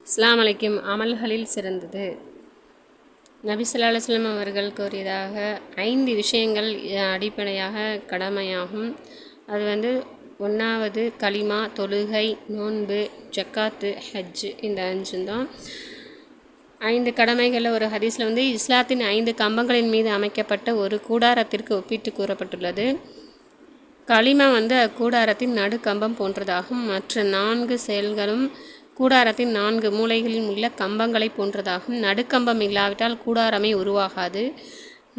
அஸ்ஸலாமு அலைக்கும். அமல்களில் சிறந்தது நபி ஸல்லல்லாஹு அலைஹி வஸல்லம் அவர்கள் கூறியதாக 5 விஷயங்கள் அடிப்படையாக கடமையாகும். அது 1வது கலிமா, தொழுகை, நோன்பு, ஜக்காத்து, ஹஜ்ஜு. இந்த 5 தான் 5 கடமைகளில். ஒரு ஹதீஸில் இஸ்லாத்தின் 5 கம்பங்களின் மீது அமைக்கப்பட்ட ஒரு கூடாரத்திற்கு ஒப்பிட்டு கூறப்பட்டுள்ளது. கலிமா அக்கூடாரத்தின் நடுக்கம்பம் போன்றதாகும். மற்ற 4 செயல்களும் கூடாரத்தின் 4 மூலைகளில் உள்ள கம்பங்களை போன்றதாகும். நடுக்கம்பம் இல்லாவிட்டால் கூடாரமே உருவாகாது.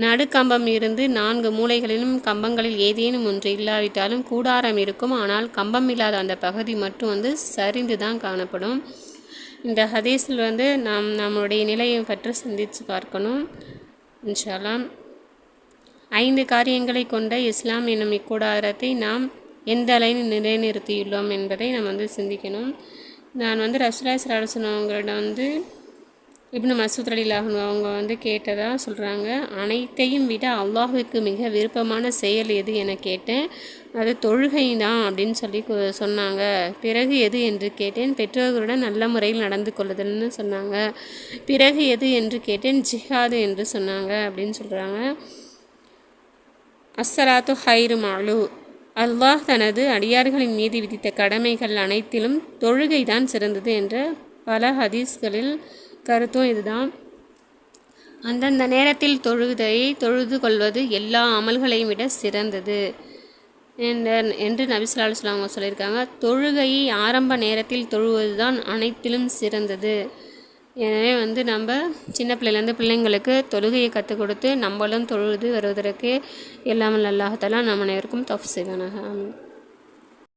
நடுக்கம்பம் இருந்து 4 மூலைகளிலும் கம்பங்களில் ஏதேனும் ஒன்று இல்லாவிட்டாலும் கூடாரம் இருக்கும். ஆனால் கம்பம் இல்லாத அந்த பகுதி மட்டும் சரிந்து தான் காணப்படும். இந்த ஹதீஸில் நாம் நம்மளுடைய நிலையை பற்றி சிந்தித்து பார்க்கணும். இன்ஷா அல்லாஹ் 5 காரியங்களை கொண்ட இஸ்லாம் என்னும் இக்கூடாரத்தை நாம் எந்த அளவில் நிலைநிறுத்தியுள்ளோம் என்பதை நாம் சிந்திக்கணும். நான் ரசூலுல்லாஹி ஸல்லல்லாஹு அலைஹி வஸல்லம் அவங்களிடம் இப்னு மஸ்ஊத் ரலியல்லாஹு அன்ஹு அவங்க கேட்டதாக சொல்கிறாங்க. அனைத்தையும் விட அல்லாஹ்வுக்கு மிக விருப்பமான செயல் எது என கேட்டேன். அது தொழுகை தான் அப்படின்னு சொல்லி சொன்னாங்க. பிறகு எது என்று கேட்டேன். பெற்றோர்களுடன் நல்ல முறையில் நடந்து கொள்ளுதல்னு சொன்னாங்க. பிறகு எது என்று கேட்டேன். ஜிஹாது என்று சொன்னாங்க அப்படின்னு சொல்கிறாங்க. அஸ்ஸலாத்து ஹைரு மாலு. அல்லாஹ் தனது அடியார்களின் மீது விதித்த கடமைகள் அனைத்திலும் தொழுகை தான் சிறந்தது என்ற பல ஹதீஸ்களில் கருத்தும் இதுதான். அந்தந்த நேரத்தில் தொழுது கொள்வது எல்லா அமல்களையும் விட சிறந்தது என்று நபி ஸல்லல்லாஹு அலைஹி வஸல்லம் அவங்க சொல்லியிருக்காங்க. தொழுகையை ஆரம்ப நேரத்தில் தொழுவது தான் அனைத்திலும் சிறந்தது. எனவே நம்ம சின்ன பிள்ளைங்களுக்கு தொழுகையை கற்றுக் கொடுத்து நம்மளும் தொழுது வருவதற்கு எல்லாம் அல்லாஹ் தஆலா நம் அனைவருக்கும் தௌஃபீக் செய்வானாக. ஆமீன்.